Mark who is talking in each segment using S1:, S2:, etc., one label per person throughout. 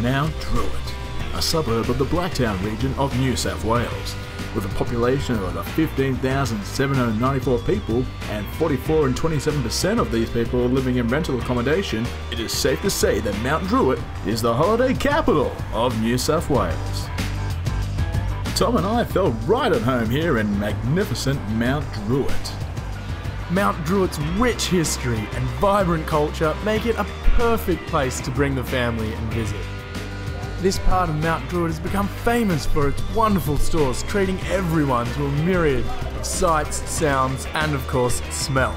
S1: Mount Druitt, a suburb of the Blacktown region of New South Wales. With a population of 15,794 people and 44 and 27% of these people living in rental accommodation, it is safe to say that Mount Druitt is the holiday capital of New South Wales. Tom and I felt right at home here in magnificent Mount Druitt.
S2: Mount Druitt's rich history and vibrant culture make it a perfect place to bring the family and visit. This part of Mount Druitt has become famous for its wonderful stores, treating everyone to a myriad of sights, sounds, and of course, smells.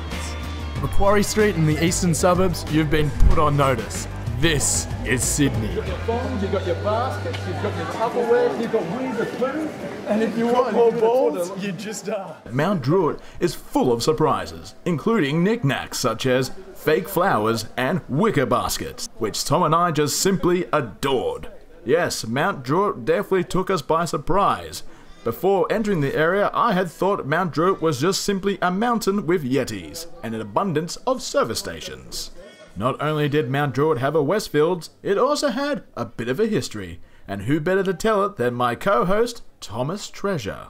S2: Macquarie Street in the eastern suburbs, you've been put on notice. This is Sydney.
S3: You've got your bombs, you've got your baskets, you've got your Tupperware, you've got wings of food, and if you want more balls, you just are.
S1: Mount Druitt is full of surprises, including knickknacks such as fake flowers and wicker baskets, which Tom and I just simply adored. Yes, Mount Druitt definitely took us by surprise. Before entering the area, I had thought Mount Druitt was just simply a mountain with yetis and an abundance of service stations. Not only did Mount Druitt have a Westfields, it also had a bit of a history, and who better to tell it than my co-host, Thomas Treasure.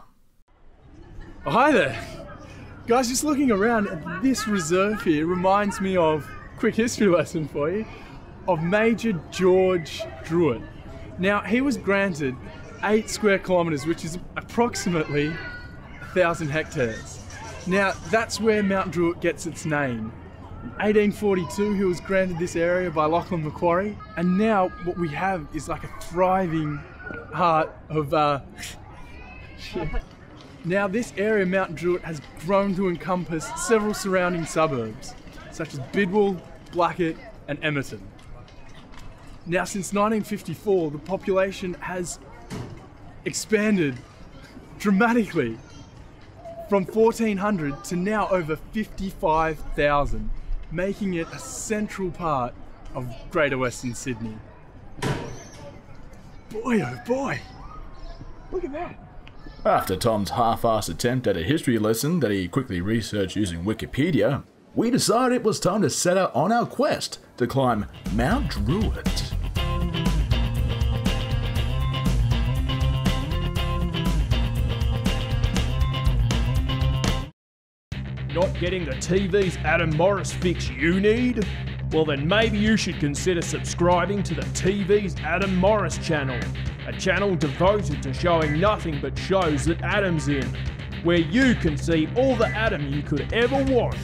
S2: Oh, hi there! Guys, just looking around, this reserve here reminds me of, quick history lesson for you, of Major George Druitt. Now, he was granted 8 square kilometres, which is approximately 1,000 hectares. Now, that's where Mount Druitt gets its name. In 1842, he was granted this area by Lachlan Macquarie, and now what we have is like a thriving heart of Now, this area, Mount Druitt, has grown to encompass several surrounding suburbs, such as Bidwell, Blackett, and Emerton. Now, since 1954, the population has expanded dramatically from 1,400 to now over 55,000, making it a central part of Greater Western Sydney. Boy, oh boy, look at that.
S1: After Tom's half-assed attempt at a history lesson that he quickly researched using Wikipedia, we decided it was time to set out on our quest to climb Mount Druitt.
S4: Not getting the TV's Adam Morris fix you need? Well then maybe you should consider subscribing to the TV's Adam Morris channel, a channel devoted to showing nothing but shows that Adam's in, where you can see all the Adam you could ever want.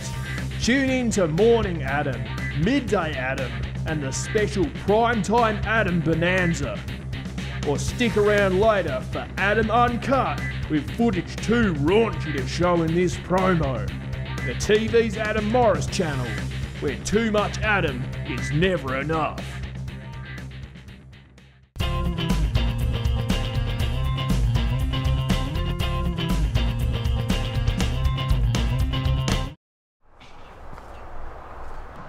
S4: Tune in to Morning Adam, Midday Adam, and the special Primetime Adam Bonanza. Or stick around later for Adam Uncut, with footage too raunchy to show in this promo. The TV's Adam Morris channel, where too much Adam is never enough.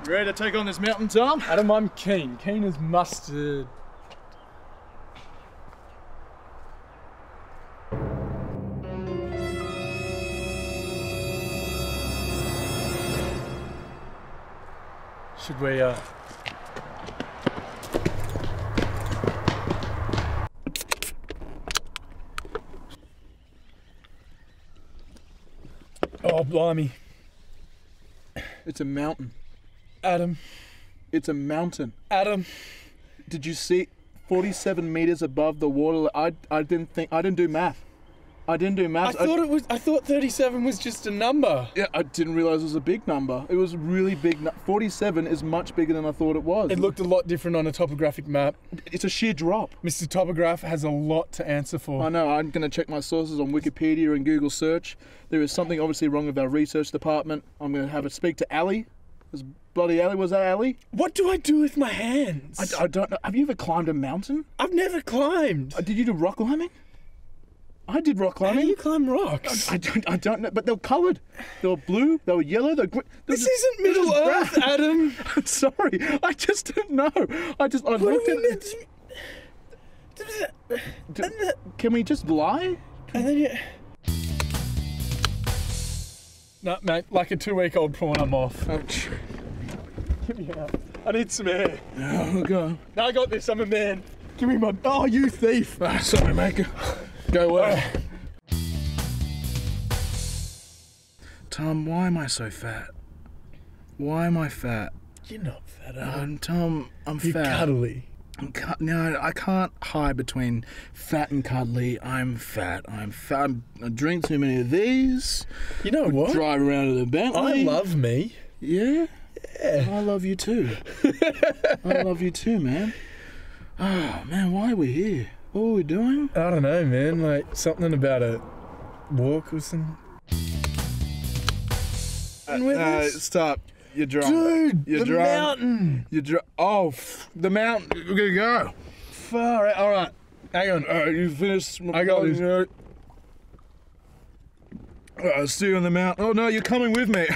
S3: You ready to take on this mountain, Tom?
S2: Adam, I'm keen. Keen as mustard. Should we, Oh, blimey.
S3: It's a mountain.
S2: Adam.
S3: It's a mountain.
S2: Adam.
S3: Did you see 47 meters above the water? I didn't do math. I
S2: thought 37 was just a number.
S3: Yeah, I didn't realize it was a big number. It was really big. 47 is much bigger than I thought it was.
S2: It looked a lot different on a topographic map.
S3: It's a sheer drop.
S2: Mr. Topograph has a lot to answer for.
S3: I know. I'm going to check my sources on Wikipedia and Google search. There is something obviously wrong with our research department. I'm going to have it speak to Ali. Was bloody Ali? Was that Ali?
S2: What do I do with my hands?
S3: I don't know. Have you ever climbed a mountain?
S2: I've never climbed.
S3: Did you do rock climbing? I did rock climbing.
S2: How do you climb rocks?
S3: I don't know, but they were coloured. They were blue, they were yellow, they were green.
S2: This isn't Middle Earth, Adam.
S3: I'm sorry, I just didn't know. I looked at it. Can we just lie?
S2: And then you... No, mate, like a 2-week-old prawn, I'm off.
S3: Ouch.
S2: Get me out. I need some air.
S3: Oh, go.
S2: No, I got this, I'm a man. Give me my... Oh, you thief.
S3: Sorry, mate. Go away. Tom, why am I so fat? Why am I fat?
S2: You're not fat, Adam.
S3: Tom, I'm
S2: You're
S3: fat.
S2: cuddly.
S3: No, I can't hide between fat and cuddly. I'm fat. I drink too many of these.
S2: You know what?
S3: Drive around in a Bentley.
S2: I love me.
S3: Yeah?
S2: Yeah.
S3: I love you too. I love you too, man. Oh, man, why are we here? What are we doing?
S2: I don't know, man. Like, something about a walk or something.
S3: Stop. You're drunk.
S2: Dude,
S3: You're
S2: the
S3: drunk.
S2: mountain.
S3: You're drunk. Oh, the mountain. We're going to go.
S2: Far out. All right. Hang on.
S3: All right, you finished.
S2: I got this.
S3: I'll see you on the mountain. Oh, no, you're coming with me.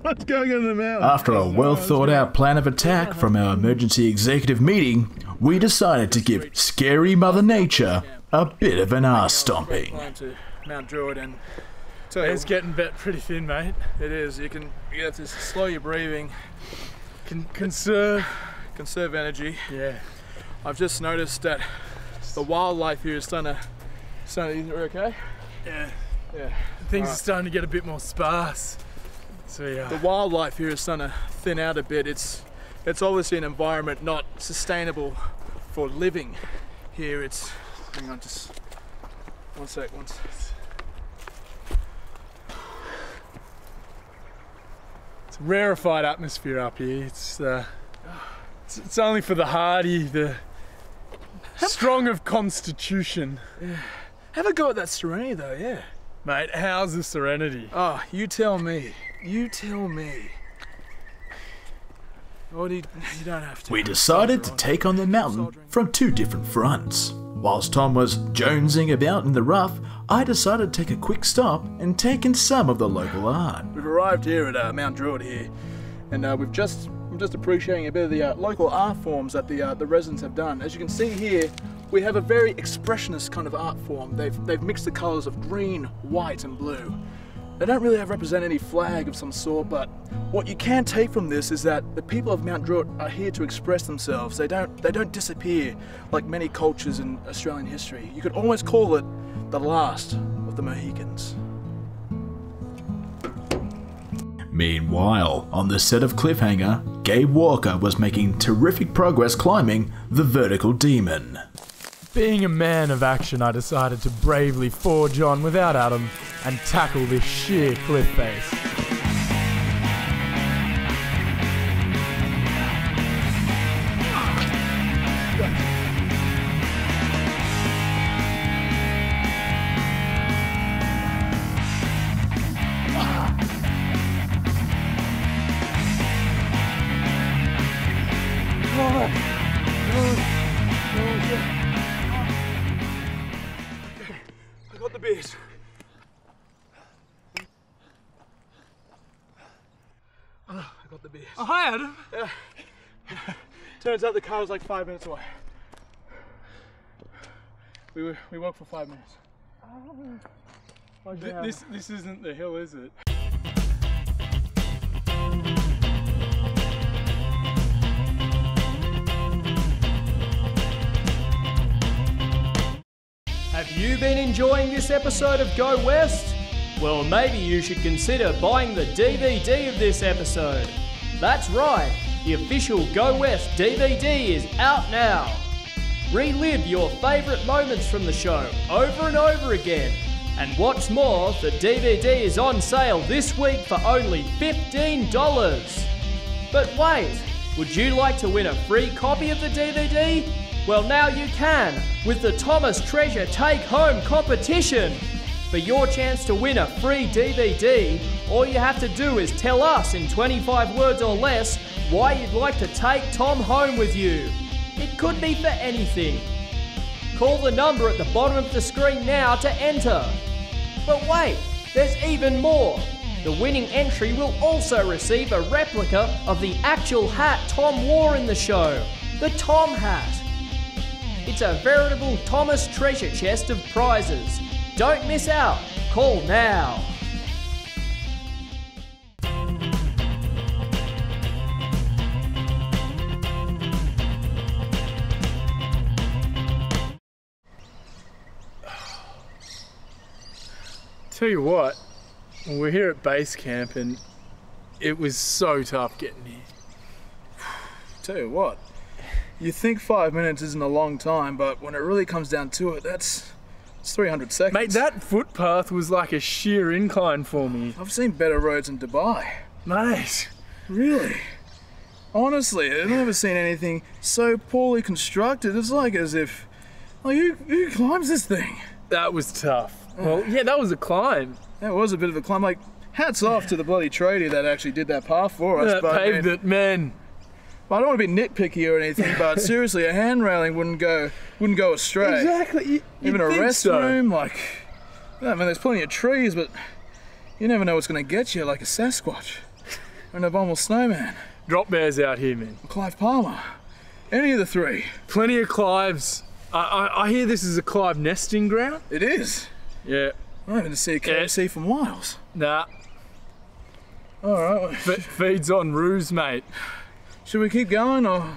S3: Let's go on the mountain.
S1: After a well-thought-out plan of attack from our emergency executive meeting, we decided to give scary Mother Nature a bit of an arse stomping.
S3: Climb to Mount Druitt and
S2: It's getting pretty thin, mate.
S3: it is. You have to slow your breathing,
S2: Conserve.
S3: conserve energy.
S2: Yeah.
S3: I've just noticed that the wildlife here is starting to. You're okay?
S2: Yeah.
S3: Yeah.
S2: Things are starting to get a bit more sparse. So yeah.
S3: The wildlife here is starting to thin out a bit. It's obviously an environment not sustainable for living here. Hang on, just one sec.
S2: It's a rarefied atmosphere up here. It's only for the hardy, the strong of constitution.
S3: Have a go at that serenity though, yeah.
S2: Mate, how's the serenity?
S3: Oh, you tell me. You tell me. Or you don't have to.
S1: We decided to take on the mountain from two different fronts. Whilst Tom was jonesing about in the rough, I decided to take a quick stop and take in some of the local art.
S3: We've arrived here at Mount Druitt here, and I'm just appreciating a bit of the local art forms that the residents have done. As you can see here, we have a very expressionist kind of art form. They've mixed the colours of green, white, and blue. They don't really represent any flag of some sort, but what you can take from this is that the people of Mount Druitt are here to express themselves. They don't disappear like many cultures in Australian history. You could almost call it the last of the Mohicans.
S1: Meanwhile, on the set of Cliffhanger, Gabe Walker was making terrific progress climbing the vertical demon.
S2: Being a man of action, I decided to bravely forge on without Adam and tackle this sheer cliff face.
S3: I got the beers. I got the beers.
S2: Oh, hi, Adam.
S3: Yeah. Turns out the car was like 5 minutes away. We walked for 5 minutes.
S2: This isn't the hill, is it?
S4: Have you been enjoying this episode of Go West? Well, maybe you should consider buying the DVD of this episode. That's right, the official Go West DVD is out now. Relive your favourite moments from the show over and over again. And what's more, the DVD is on sale this week for only $15. But wait, would you like to win a free copy of the DVD? Well, now you can with the Thomas Treasure Take Home competition. For your chance to win a free DVD, all you have to do is tell us in 25 words or less why you'd like to take Tom home with you. It could be for anything. Call the number at the bottom of the screen now to enter. But wait, there's even more. The winning entry will also receive a replica of the actual hat Tom wore in the show, the Tom hat. It's a veritable Thomas treasure chest of prizes. Don't miss out. Call now.
S2: Tell you what, we're here at base camp and it was so tough getting here.
S3: Tell you what, you think 5 minutes isn't a long time, but when it really comes down to it, it's 300 seconds.
S2: Mate, that footpath was like a sheer incline for me.
S3: I've seen better roads in Dubai.
S2: Mate.
S3: Really? Honestly, I've never seen anything so poorly constructed. It's like as if, like, who climbs this thing?
S2: That was tough. Well, yeah, that was a climb.
S3: That was a bit of a climb. Like, hats off to the bloody tradie that actually did that path for us.
S2: That
S3: but
S2: paved it, man.
S3: Well, I don't want to be nitpicky or anything, but seriously, a hand railing wouldn't go astray.
S2: Exactly.
S3: Even a restroom, like, I mean, there's plenty of trees, but you never know what's going to get you, like a Sasquatch or an abominable snowman.
S2: Drop bears out here, man.
S3: Clive Palmer. Any of the three.
S2: Plenty of Clives. I hear this is a Clive nesting ground.
S3: It is.
S2: Yeah.
S3: I haven't seen a KFC for miles.
S2: Nah.
S3: Alright.
S2: Feeds on ruse, mate.
S3: Should we keep going or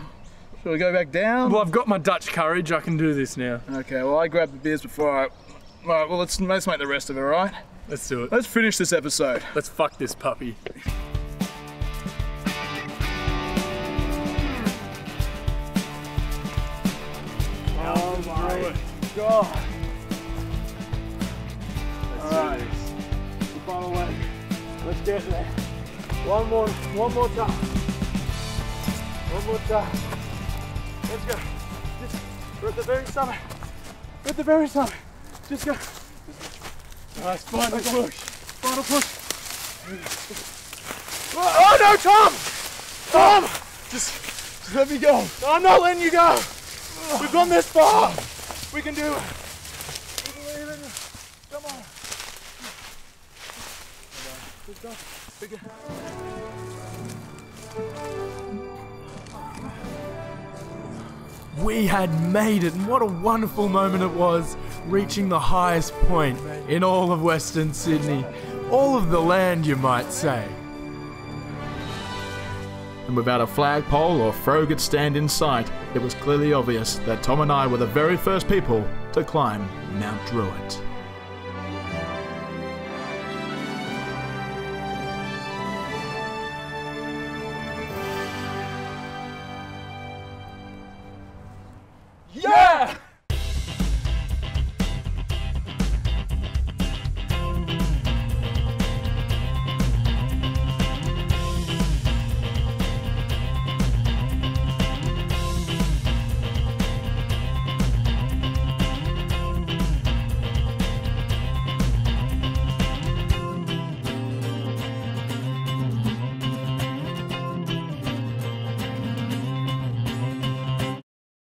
S3: should we go back down?
S2: Well, I've got my Dutch courage. I can do this now.
S3: Okay, well, I grabbed the beers before I... Alright, well, let's make the rest of it, alright?
S2: Let's do it.
S3: Let's finish this episode.
S2: Let's fuck this puppy.
S3: Oh my God. Alright, the final leg. Let's get there. One more time. One more time. Let's go. We're at the very summit. We're at the very summit. Just go. Nice, final push. Final push. Oh no, Tom! Tom! Just let me go. I'm not letting you go. We've gone this far. We can do it. We believe in you. Come on. Let's go.
S1: We had made it, and what a wonderful moment it was, reaching the highest point in all of Western Sydney. All of the land, you might say. And without a flagpole or frogate stand in sight, it was clearly obvious that Tom and I were the very first people to climb Mount Druitt.